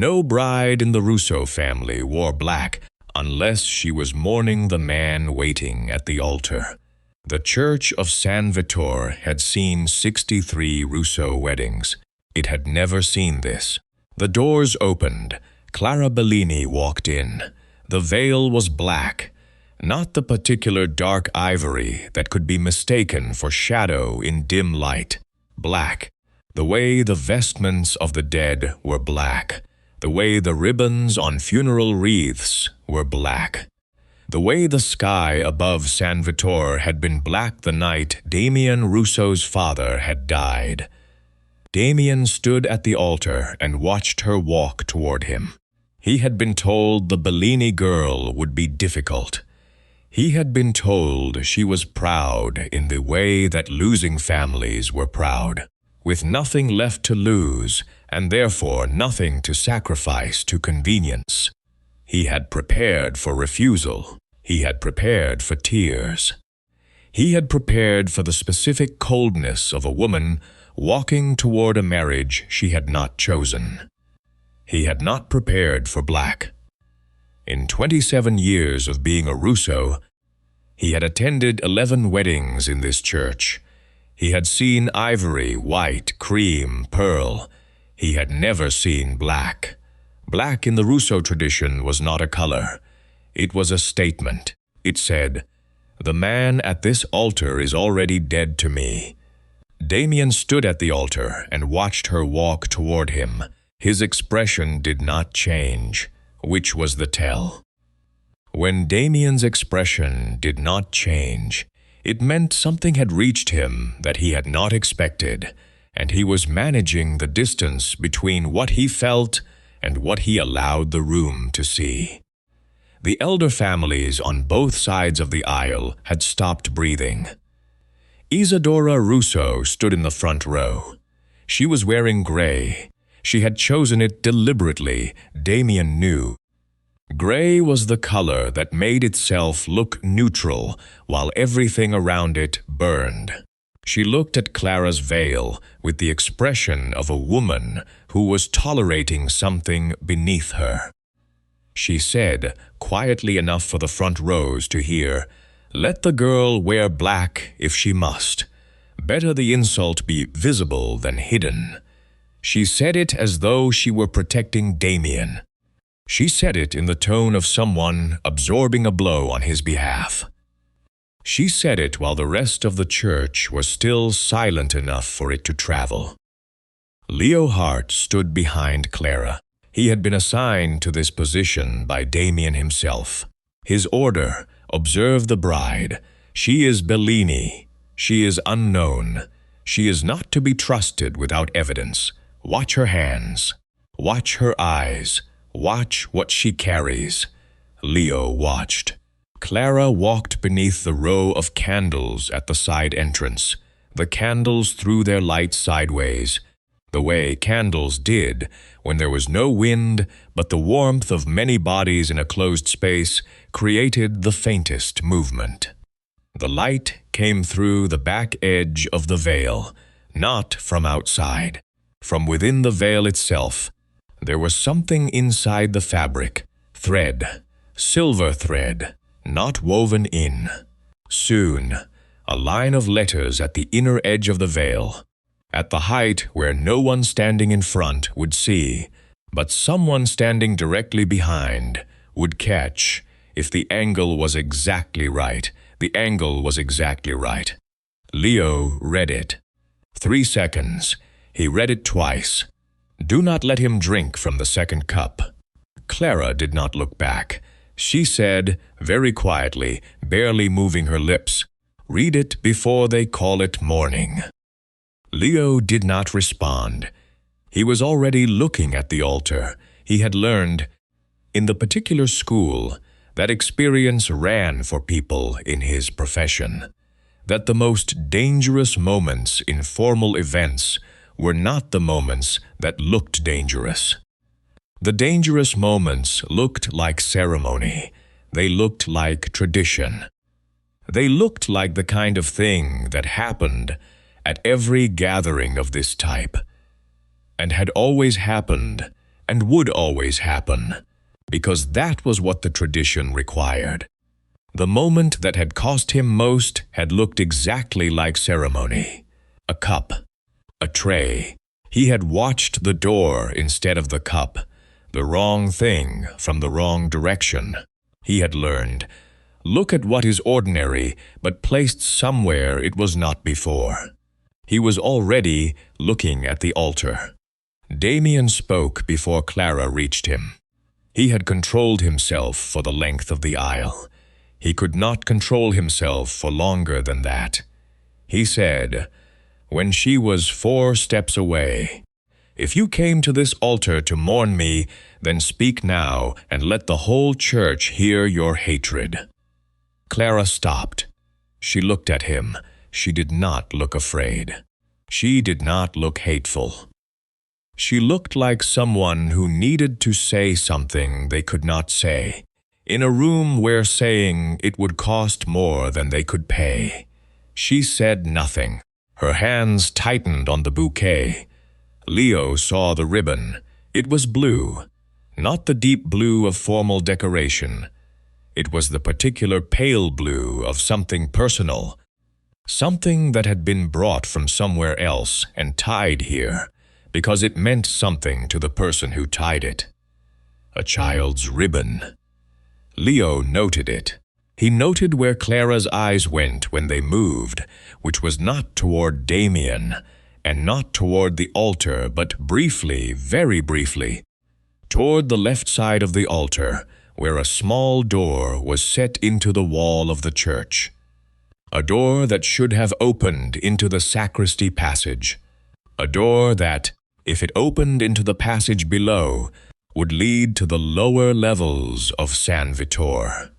No bride in the Russo family wore black unless she was mourning the man waiting at the altar. The Church of San Vittore had seen 63 Russo weddings. It had never seen this. The doors opened. Clara Bellini walked in. The veil was black, not the particular dark ivory that could be mistaken for shadow in dim light. Black, the way the vestments of the dead were black, the way the ribbons on funeral wreaths were black, the way the sky above San Vittore had been black the night Damien Russo's father had died. Damien stood at the altar and watched her walk toward him. He had been told the Bellini girl would be difficult. He had been told she was proud in the way that losing families were proud, with nothing left to lose and therefore nothing to sacrifice to convenience. He had prepared for refusal. He had prepared for tears. He had prepared for the specific coldness of a woman walking toward a marriage she had not chosen. He had not prepared for black. In 27 years of being a Russo, he had attended 11 weddings in this church. He had seen ivory, white, cream, pearl. He had never seen black. Black in the Russo tradition was not a color. It was a statement. It said, "The man at this altar is already dead to me." Damien stood at the altar and watched her walk toward him. His expression did not change, which was the tell. When Damien's expression did not change, it meant something had reached him that he had not expected, and he was managing the distance between what he felt and what he allowed the room to see. The elder families on both sides of the aisle had stopped breathing. Isadora Russo stood in the front row. She was wearing gray. She had chosen it deliberately, Damien knew. Gray was the color that made itself look neutral while everything around it burned. She looked at Clara's veil with the expression of a woman who was tolerating something beneath her. She said, quietly enough for the front rows to hear, "Let the girl wear black if she must. Better the insult be visible than hidden." She said it as though she were protecting Damien. She said it in the tone of someone absorbing a blow on his behalf. She said it while the rest of the church was still silent enough for it to travel. Leo Hart stood behind Clara. He had been assigned to this position by Damien himself. His order, "Observe the bride. She is Bellini. She is unknown. She is not to be trusted without evidence. Watch her hands. Watch her eyes. Watch what she carries." Leo watched. Clara walked beneath the row of candles at the side entrance. The candles threw their light sideways, the way candles did when there was no wind, but the warmth of many bodies in a closed space created the faintest movement. The light came through the back edge of the veil, not from outside, from within the veil itself. There was something inside the fabric, thread, silver thread, not woven in. Sewn, a line of letters at the inner edge of the veil, at the height where no one standing in front would see, but someone standing directly behind would catch if the angle was exactly right. The angle was exactly right. Leo read it. 3 seconds. He read it twice. Do not let him drink from the second cup. Clara did not look back. She said, very quietly, barely moving her lips, "Read it before they call it mourning." Leo did not respond. He was already looking at the altar. He had learned, in the particular school, that experience ran for people in his profession, that the most dangerous moments in formal events were not the moments that looked dangerous. The dangerous moments looked like ceremony. They looked like tradition. They looked like the kind of thing that happened at every gathering of this type, and had always happened and would always happen, because that was what the tradition required. The moment that had cost him most had looked exactly like ceremony. A cup, a tray. He had watched the door instead of the cup, the wrong thing from the wrong direction. He had learned, look at what is ordinary, but placed somewhere it was not before. He was already looking at the altar. Damien spoke before Clara reached him. He had controlled himself for the length of the aisle. He could not control himself for longer than that. He said, when she was 4 steps away, "If you came to this altar to mourn me, then speak now and let the whole church hear your hatred." Clara stopped. She looked at him. She did not look afraid. She did not look hateful. She looked like someone who needed to say something they could not say, in a room where saying it would cost more than they could pay. She said nothing. Her hands tightened on the bouquet. Leo saw the ribbon. It was blue, not the deep blue of formal decoration. It was the particular pale blue of something personal, something that had been brought from somewhere else and tied here, because it meant something to the person who tied it. A child's ribbon. Leo noted it. He noted where Clara's eyes went when they moved, which was not toward Damien, and not toward the altar, but briefly, very briefly, toward the left side of the altar, where a small door was set into the wall of the church. A door that should have opened into the sacristy passage. A door that, if it opened into the passage below, would lead to the lower levels of San Vittore.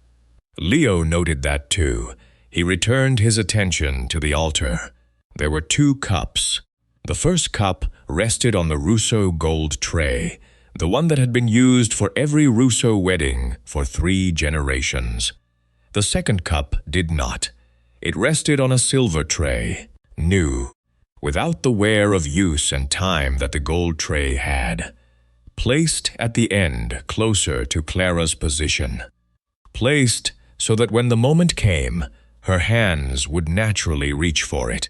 Leo noted that too. He returned his attention to the altar. There were 2 cups. The first cup rested on the Russo gold tray, the one that had been used for every Russo wedding for 3 generations. The second cup did not. It rested on a silver tray, new, without the wear of use and time that the gold tray had. Placed at the end closer to Clara's position. Placed so that when the moment came, her hands would naturally reach for it.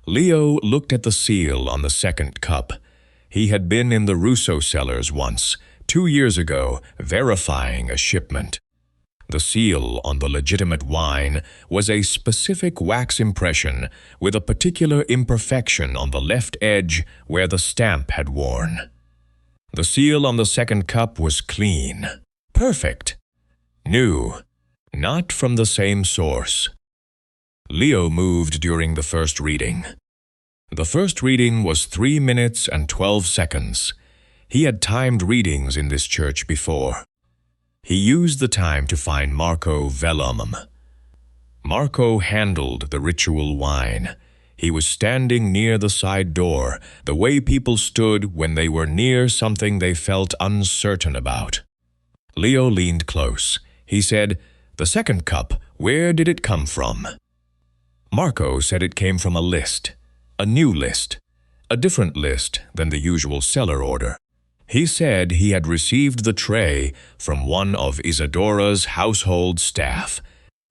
Leo looked at the seal on the second cup. He had been in the Russo cellars once, 2 years ago, verifying a shipment. The seal on the legitimate wine was a specific wax impression with a particular imperfection on the left edge where the stamp had worn. The seal on the second cup was clean, perfect, new, not from the same source. Leo moved during the first reading. The first reading was 3 minutes and 12 seconds. He had timed readings in this church before. He used the time to find Marco Vellum. Marco handled the ritual wine. He was standing near the side door, the way people stood when they were near something they felt uncertain about. Leo leaned close. He said, "The second cup, where did it come from?" Marco said it came from a list, a new list, a different list than the usual cellar order. He said he had received the tray from one of Isadora's household staff.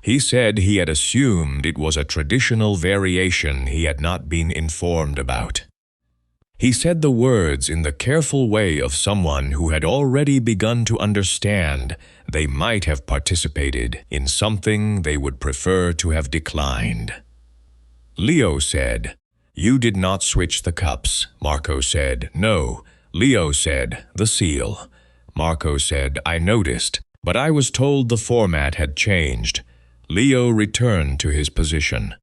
He said he had assumed it was a traditional variation he had not been informed about. He said the words in the careful way of someone who had already begun to understand they might have participated in something they would prefer to have declined. Leo said, "You did not switch the cups." Marco said, "No." Leo said, "The seal." Marco said, "I noticed, but I was told the format had changed." Leo returned to his position.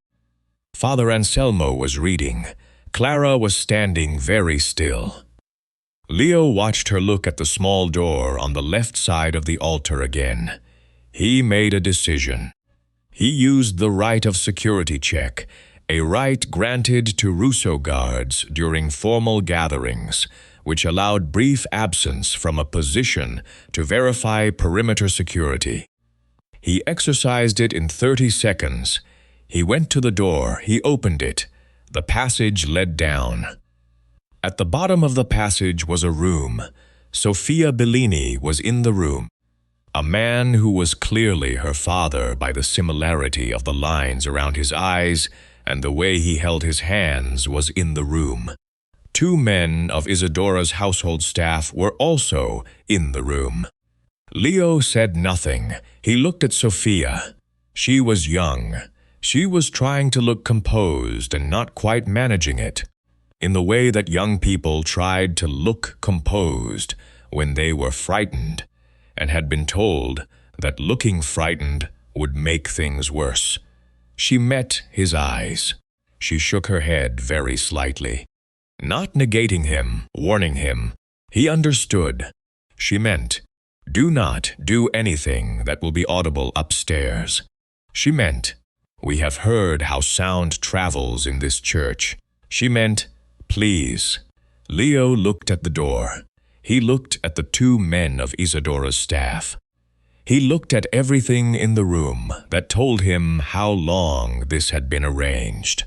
Father Anselmo was reading. Clara was standing very still. Leo watched her look at the small door on the left side of the altar again. He made a decision. He used the right of security check, a right granted to Russo guards during formal gatherings, which allowed brief absence from a position to verify perimeter security. He exercised it in 30 seconds. He went to the door. He opened it. The passage led down. At the bottom of the passage was a room, Sofia Bellini was in the room. A man who was clearly her father by the similarity of the lines around his eyes and the way he held his hands was in the room. Two men of Isadora's household staff were also in the room. Leo said nothing. He looked at Sofia. She was young. She was trying to look composed and not quite managing it, in the way that young people tried to look composed when they were frightened and had been told that looking frightened would make things worse. She met his eyes. She shook her head very slightly, not negating him, warning him. He understood. She meant, do not do anything that will be audible upstairs. She meant, we have heard how sound travels in this church. She meant, please. Leo looked at the door. He looked at the two men of Isadora's staff. He looked at everything in the room that told him how long this had been arranged.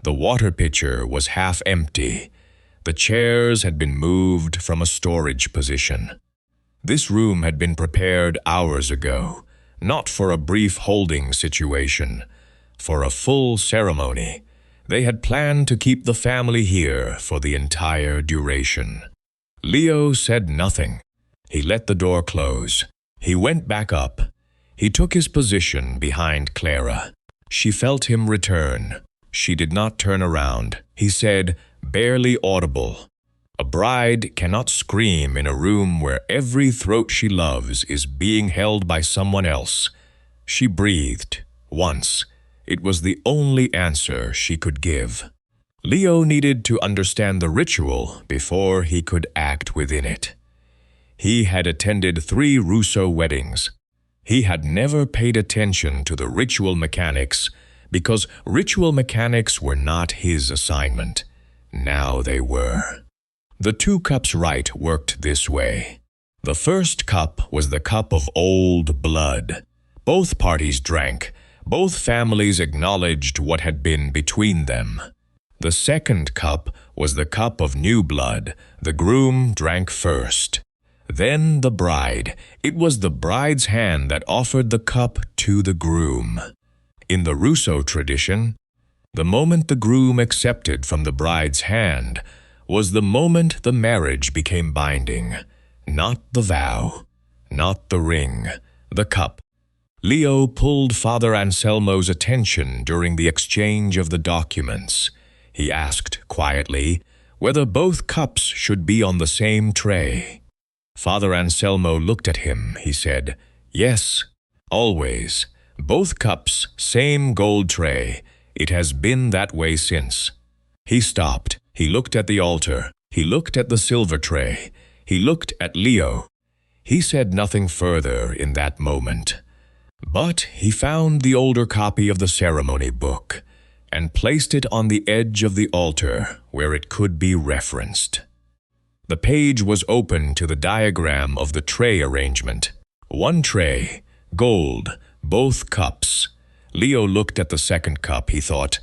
The water pitcher was half empty. The chairs had been moved from a storage position. This room had been prepared hours ago, not for a brief holding situation, for a full ceremony. They had planned to keep the family here for the entire duration. Leo said nothing. He let the door close. He went back up. He took his position behind Clara. She felt him return. She did not turn around. He said, barely audible, a bride cannot scream in a room where every throat she loves is being held by someone else. She breathed once. It was the only answer she could give. Leo needed to understand the ritual before he could act within it. He had attended 3 Russo weddings. He had never paid attention to the ritual mechanics because ritual mechanics were not his assignment. Now they were. The 2 cups rite worked this way. The first cup was the cup of old blood. Both parties drank. Both families acknowledged what had been between them. The second cup was the cup of new blood. The groom drank first. Then the bride. It was the bride's hand that offered the cup to the groom. In the Russo tradition, the moment the groom accepted from the bride's hand was the moment the marriage became binding. Not the vow, not the ring, the cup. Leo pulled Father Anselmo's attention during the exchange of the documents. He asked quietly whether both cups should be on the same tray. Father Anselmo looked at him. He said, yes, always. Both cups, same gold tray. It has been that way since. He stopped. He looked at the altar. He looked at the silver tray. He looked at Leo. He said nothing further in that moment. But he found the older copy of the ceremony book and placed it on the edge of the altar where it could be referenced. The page was open to the diagram of the tray arrangement. 1 tray, gold, both cups. Leo looked at the second cup. He thought,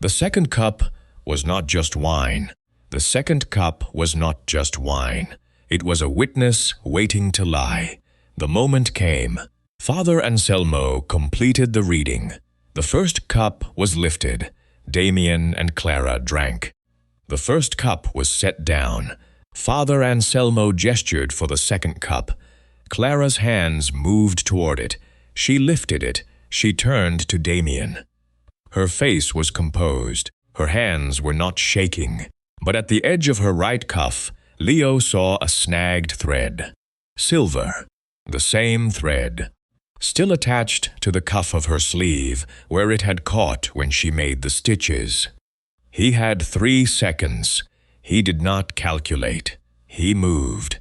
the second cup was not just wine. The second cup was not just wine. It was a witness waiting to lie. The moment came. Father Anselmo completed the reading. The first cup was lifted. Damien and Clara drank. The first cup was set down. Father Anselmo gestured for the second cup. Clara's hands moved toward it. She lifted it. She turned to Damien. Her face was composed. Her hands were not shaking. But at the edge of her right cuff, Leo saw a snagged thread. Silver. The same thread. Still attached to the cuff of her sleeve, where it had caught when she made the stitches. He had 3 seconds. He did not calculate. He moved.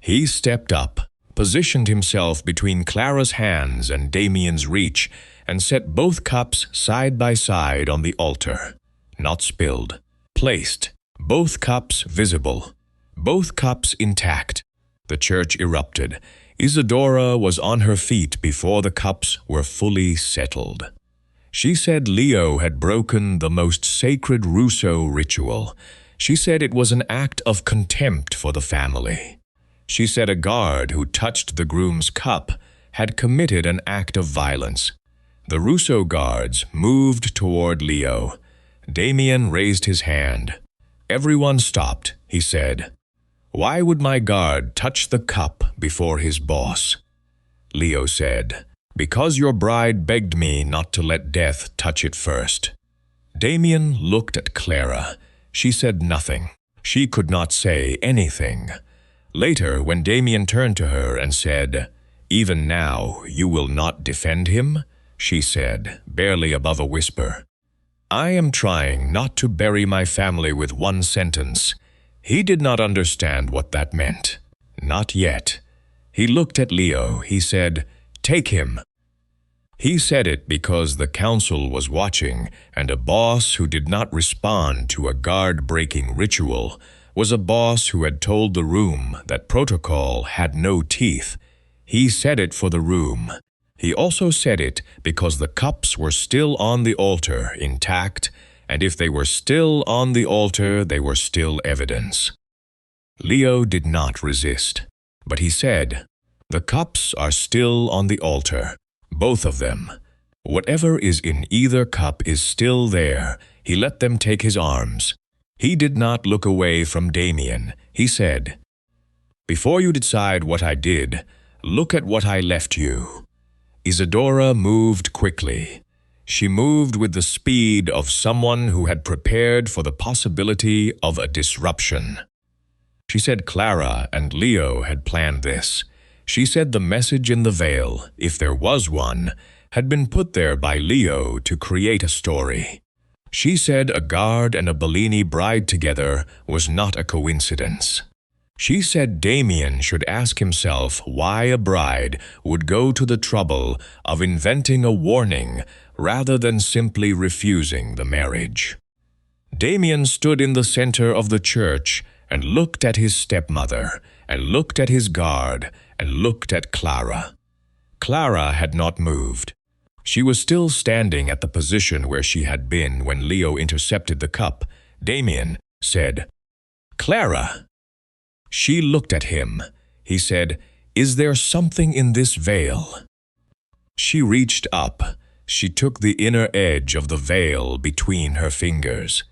He stepped up, positioned himself between Clara's hands and Damien's reach, and set both cups side by side on the altar. Not spilled. Placed. Both cups visible. Both cups intact. The church erupted. Isadora was on her feet before the cups were fully settled. She said Leo had broken the most sacred Russo ritual. She said it was an act of contempt for the family. She said a guard who touched the groom's cup had committed an act of violence. The Russo guards moved toward Leo. Damien raised his hand. Everyone stopped, he said. Why would my guard touch the cup before his boss? Leo said, because your bride begged me not to let death touch it first. Damien looked at Clara. She said nothing. She could not say anything. Later, when Damien turned to her and said, even now you will not defend him? She said, barely above a whisper, I am trying not to bury my family with one sentence. He did not understand what that meant. Not yet. He looked at Leo. He said, take him. He said it because the council was watching, and a boss who did not respond to a guard-breaking ritual was a boss who had told the room that protocol had no teeth. He said it for the room. He also said it because the cups were still on the altar, intact, and if they were still on the altar, they were still evidence. Leo did not resist, but he said, the cups are still on the altar, both of them. Whatever is in either cup is still there. He let them take his arms. He did not look away from Damien. He said, before you decide what I did, look at what I left you. Isadora moved quickly. She moved with the speed of someone who had prepared for the possibility of a disruption. She said Clara and Leo had planned this. She said the message in the veil, if there was one, had been put there by Leo to create a story. She said a guard and a Bellini bride together was not a coincidence. She said Damien should ask himself why a bride would go to the trouble of inventing a warning rather than simply refusing the marriage. Damien stood in the center of the church and looked at his stepmother, and looked at his guard, and looked at Clara. Clara had not moved. She was still standing at the position where she had been when Leo intercepted the cup. Damien said, Clara. She looked at him. He said, is there something in this veil? She reached up. She took the inner edge of the veil between her fingers.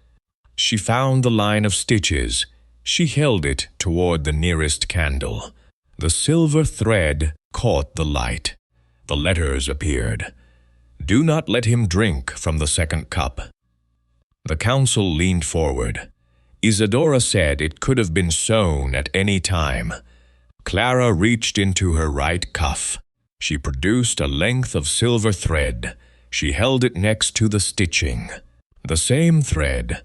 She found the line of stitches. She held it toward the nearest candle. The silver thread caught the light. The letters appeared. Do not let him drink from the second cup. The council leaned forward. Isadora said it could have been sewn at any time. Clara reached into her right cuff. She produced a length of silver thread. She held it next to the stitching. The same thread,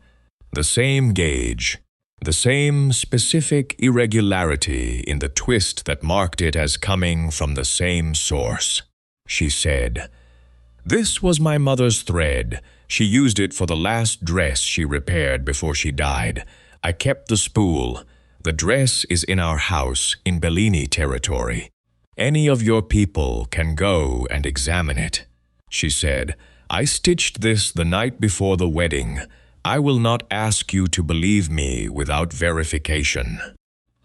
the same gauge, the same specific irregularity in the twist that marked it as coming from the same source. She said, this was my mother's thread. She used it for the last dress she repaired before she died. I kept the spool. The dress is in our house in Bellini territory. Any of your people can go and examine it. She said, I stitched this the night before the wedding. I will not ask you to believe me without verification.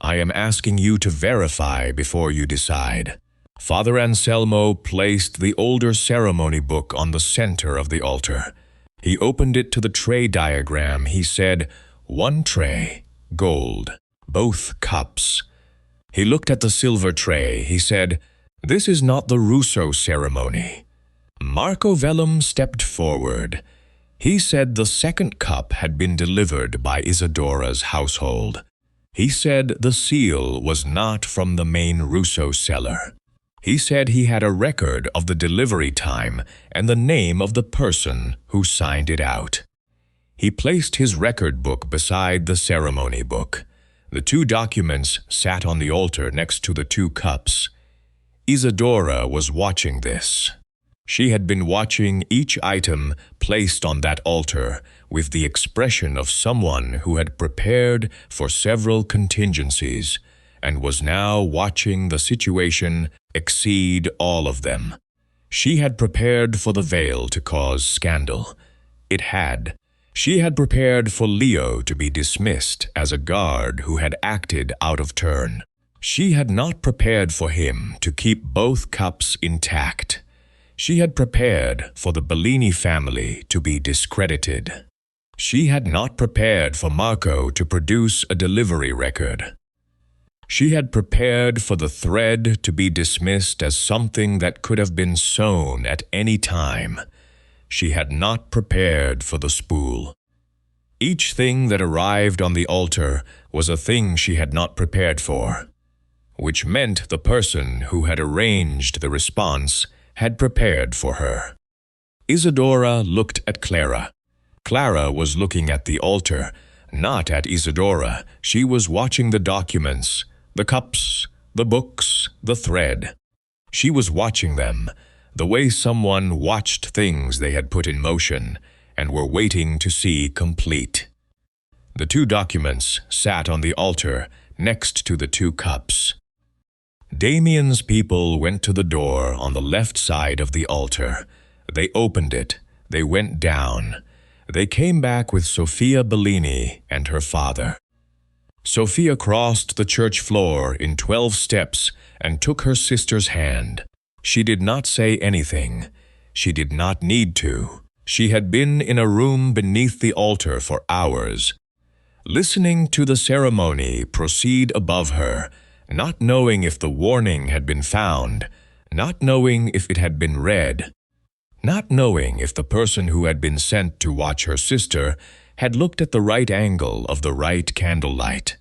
I am asking you to verify before you decide. Father Anselmo placed the older ceremony book on the center of the altar. He opened it to the tray diagram. He said, one tray, gold, both cups. He looked at the silver tray. He said, this is not the Russo ceremony. Marco Vellum stepped forward. He said the second cup had been delivered by Isadora's household. He said the seal was not from the main Russo cellar. He said he had a record of the delivery time and the name of the person who signed it out. He placed his record book beside the ceremony book. The two documents sat on the altar next to the two cups. Isadora was watching this. She had been watching each item placed on that altar with the expression of someone who had prepared for several contingencies and was now watching the situation exceed all of them. She had prepared for the veil to cause scandal. It had. She had prepared for Leo to be dismissed as a guard who had acted out of turn. She had not prepared for him to keep both cups intact. She had prepared for the Bellini family to be discredited. She had not prepared for Marco to produce a delivery record. She had prepared for the thread to be dismissed as something that could have been sewn at any time. She had not prepared for the spool. Each thing that arrived on the altar was a thing she had not prepared for, which meant the person who had arranged the response had prepared for her. Isadora looked at Clara. Clara was looking at the altar, not at Isadora. She was watching the documents, the cups, the books, the thread. She was watching them, the way someone watched things they had put in motion and were waiting to see complete. The two documents sat on the altar next to the two cups. Damien's people went to the door on the left side of the altar. They opened it. They went down. They came back with Sofia Bellini and her father. Sofia crossed the church floor in 12 steps and took her sister's hand. She did not say anything. She did not need to. She had been in a room beneath the altar for hours, listening to the ceremony proceed above her, not knowing if the warning had been found, not knowing if it had been read, not knowing if the person who had been sent to watch her sister had looked at the right angle of the right candlelight.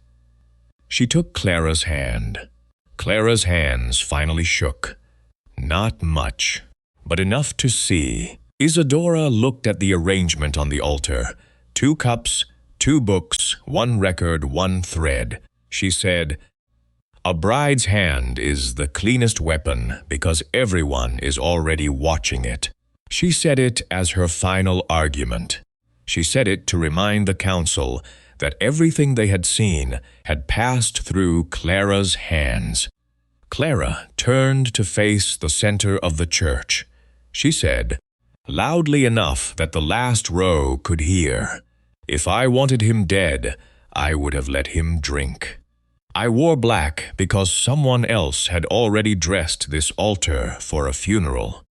She took Clara's hand. Clara's hands finally shook. Not much, but enough to see. Isadora looked at the arrangement on the altar. 2 cups, 2 books, 1 record, 1 thread. She said, "A bride's hand is the cleanest weapon because everyone is already watching it." She said it as her final argument. She said it to remind the council that everything they had seen had passed through Clara's hands. Clara turned to face the center of the church. She said, loudly enough that the last row could hear, "If I wanted him dead, I would have let him drink. I wore black because someone else had already dressed this altar for a funeral."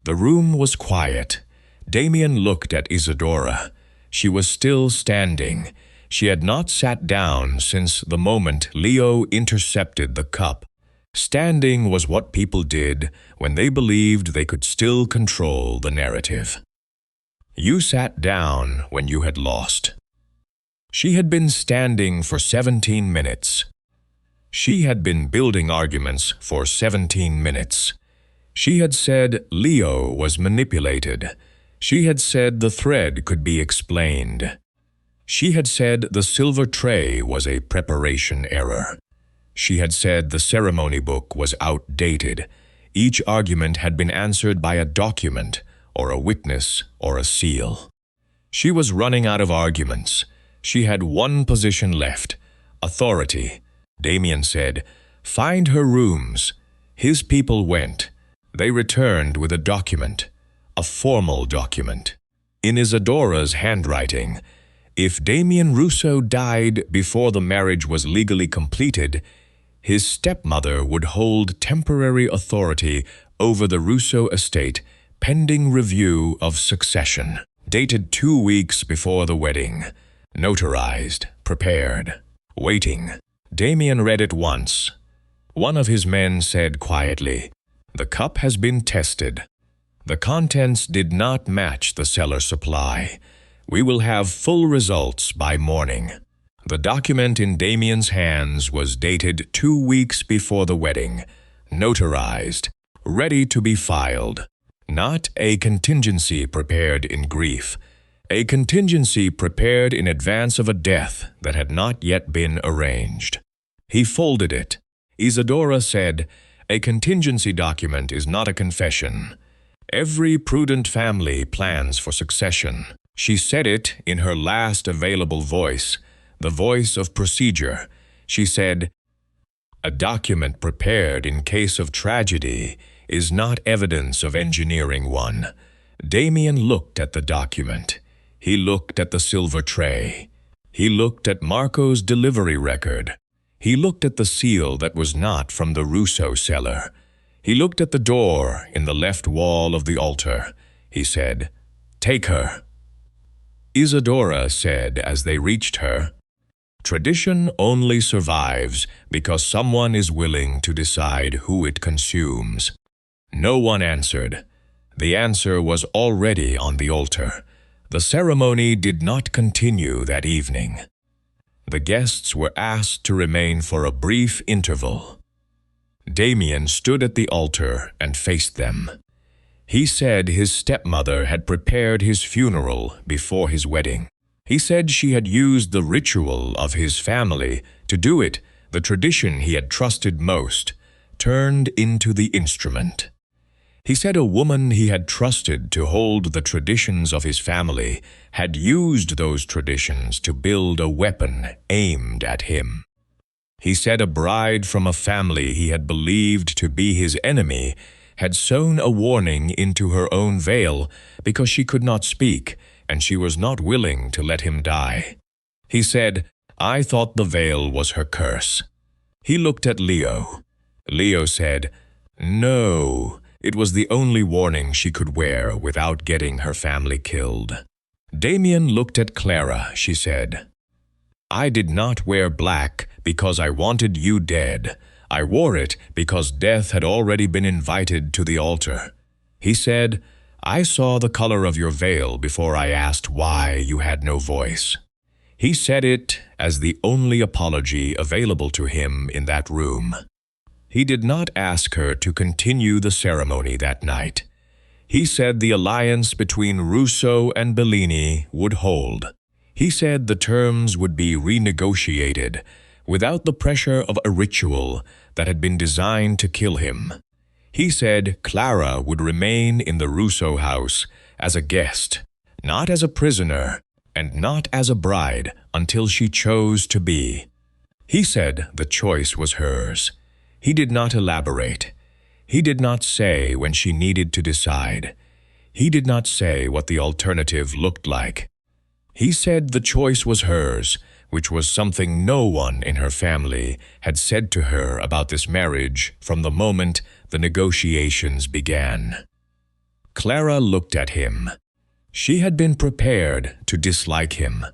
The room was quiet. Damien looked at Isadora. She was still standing. She had not sat down since the moment Leo intercepted the cup. Standing was what people did when they believed they could still control the narrative. You sat down when you had lost. She had been standing for 17 minutes. She had been building arguments for 17 minutes. She had said Leo was manipulated. She had said the thread could be explained. She had said the silver tray was a preparation error. She had said the ceremony book was outdated. Each argument had been answered by a document, or a witness, or a seal. She was running out of arguments. She had one position left, authority. Damien said, "Find her rooms." His people went. They returned with a document, a formal document, in Isadora's handwriting. If Damien Russo died before the marriage was legally completed, his stepmother would hold temporary authority over the Russo estate pending review of succession. Dated 2 weeks before the wedding. Notarized, prepared, waiting. Damien read it once. One of his men said quietly, "The cup has been tested. The contents did not match the cellar supply. We will have full results by morning." The document in Damien's hands was dated 2 weeks before the wedding, notarized, ready to be filed. Not a contingency prepared in grief, a contingency prepared in advance of a death that had not yet been arranged. He folded it. Isadora said, "A contingency document is not a confession. Every prudent family plans for succession." She said it in her last available voice, the voice of procedure. She said, "A document prepared in case of tragedy is not evidence of engineering one." Damien looked at the document. He looked at the silver tray. He looked at Marco's delivery record. He looked at the seal that was not from the Russo cellar. He looked at the door in the left wall of the altar. He said, "Take her." Isadora said as they reached her, "Tradition only survives because someone is willing to decide who it consumes." No one answered. The answer was already on the altar. The ceremony did not continue that evening. The guests were asked to remain for a brief interval. Damien stood at the altar and faced them. He said his stepmother had prepared his funeral before his wedding. He said she had used the ritual of his family to do it. The tradition he had trusted most turned into the instrument. He said a woman he had trusted to hold the traditions of his family had used those traditions to build a weapon aimed at him. He said a bride from a family he had believed to be his enemy had sewn a warning into her own veil because she could not speak and she was not willing to let him die. He said, "I thought the veil was her curse." He looked at Leo. Leo said, "No, it was the only warning she could wear without getting her family killed." Damien looked at Clara. She said, "I did not wear black because I wanted you dead. I wore it because death had already been invited to the altar." He said, "I saw the color of your veil before I asked why you had no voice." He said it as the only apology available to him in that room. He did not ask her to continue the ceremony that night. He said the alliance between Russo and Bellini would hold. He said the terms would be renegotiated without the pressure of a ritual that had been designed to kill him. He said Clara would remain in the Russo house as a guest, not as a prisoner, and not as a bride until she chose to be. He said the choice was hers. He did not elaborate. He did not say when she needed to decide. He did not say what the alternative looked like. He said the choice was hers, which was something no one in her family had said to her about this marriage from the moment the negotiations began. Clara looked at him. She had been prepared to dislike him.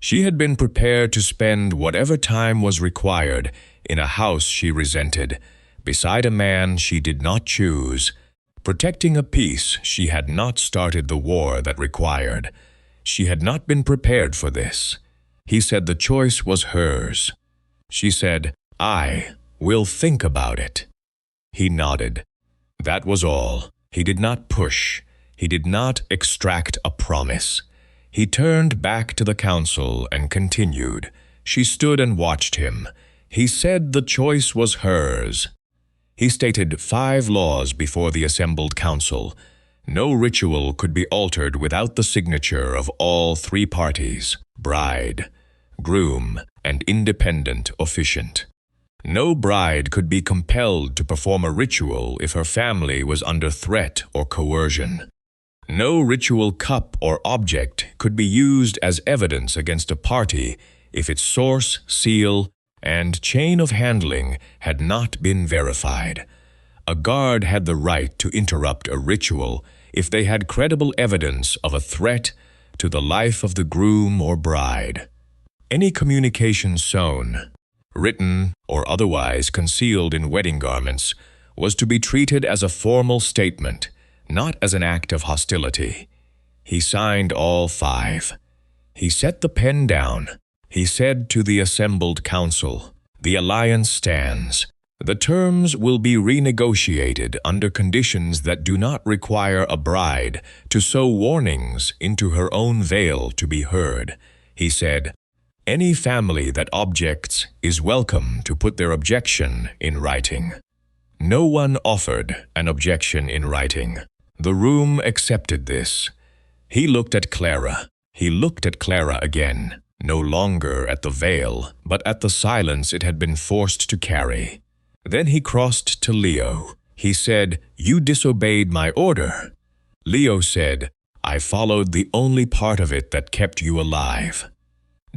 She had been prepared to spend whatever time was required in a house she resented, beside a man she did not choose, protecting a peace she had not started the war that required. She had not been prepared for this. He said the choice was hers. She said, "I will think about it." He nodded. That was all. He did not push. He did not extract a promise. He turned back to the council and continued. She stood and watched him. He said the choice was hers. He stated 5 laws before the assembled council. No ritual could be altered without the signature of all 3 parties, bride, groom, and independent officiant. No bride could be compelled to perform a ritual if her family was under threat or coercion. No ritual cup or object could be used as evidence against a party if its source, seal, and chain of handling had not been verified. A guard had the right to interrupt a ritual if they had credible evidence of a threat to the life of the groom or bride. Any communication sewn, written, or otherwise concealed in wedding garments was to be treated as a formal statement, not as an act of hostility. He signed all 5. He set the pen down. He said to the assembled council, "The alliance stands. The terms will be renegotiated under conditions that do not require a bride to sew warnings into her own veil to be heard." He said, "Any family that objects is welcome to put their objection in writing." No one offered an objection in writing. The room accepted this. He looked at Clara. He looked at Clara again, no longer at the veil, but at the silence it had been forced to carry. Then he crossed to Leo. He said, "You disobeyed my order." Leo said, "I followed the only part of it that kept you alive."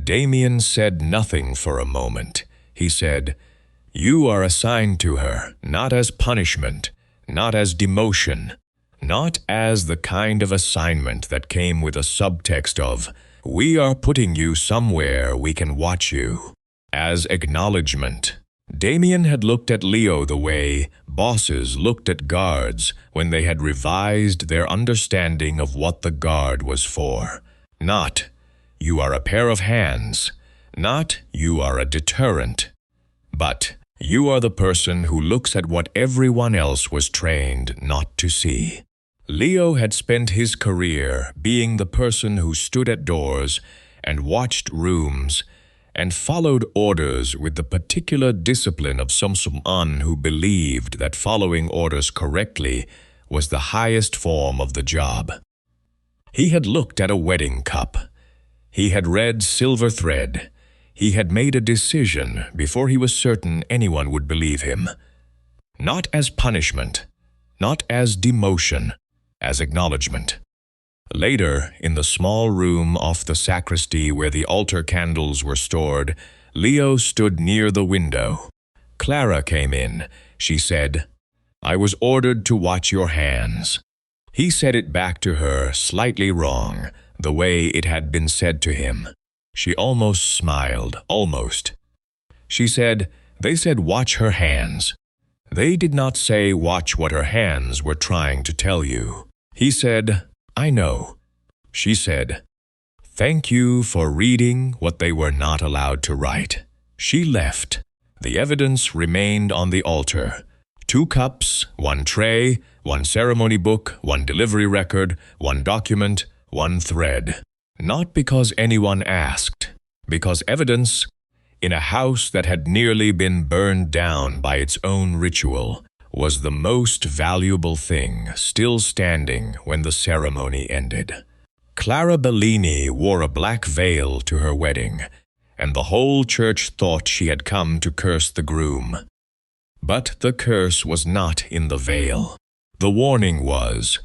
Damien said nothing for a moment. He said, "You are assigned to her, not as punishment, not as demotion, not as the kind of assignment that came with a subtext of, 'We are putting you somewhere we can watch you,' as acknowledgement." Damien had looked at Leo the way bosses looked at guards when they had revised their understanding of what the guard was for. Not, "You are a pair of hands," not, "You are a deterrent," but, "You are the person who looks at what everyone else was trained not to see." Leo had spent his career being the person who stood at doors and watched rooms and followed orders with the particular discipline of someone who believed that following orders correctly was the highest form of the job. He had looked at a wedding cup. He had read Silver Thread. He had made a decision before he was certain anyone would believe him. Not as punishment, not as demotion, as acknowledgement. Later, in the small room off the sacristy where the altar candles were stored, Leo stood near the window. Clara came in. She said, "I was ordered to watch your hands." He said it back to her slightly wrong, the way it had been said to him. She almost smiled, almost. She said, "They said watch her hands. They did not say watch what her hands were trying to tell you." He said, "I know." She said, "Thank you for reading what they were not allowed to write." She left. The evidence remained on the altar. 2 cups, 1 tray, 1 ceremony book, 1 delivery record, 1 document, 1 thread. Not because anyone asked, because evidence, in a house that had nearly been burned down by its own ritual, was the most valuable thing still standing when the ceremony ended. Clara Bellini wore a black veil to her wedding, and the whole church thought she had come to curse the groom. But the curse was not in the veil. The warning was,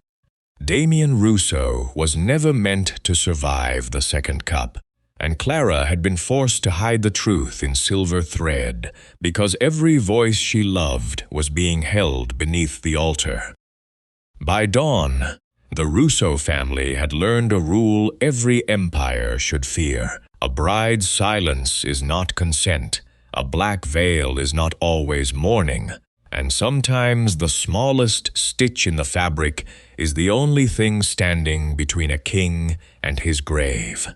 Damien Russo was never meant to survive the second cup, and Clara had been forced to hide the truth in silver thread because every voice she loved was being held beneath the altar. By dawn, the Russo family had learned a rule every empire should fear. A bride's silence is not consent. A black veil is not always mourning. And sometimes the smallest stitch in the fabric is the only thing standing between a king and his grave.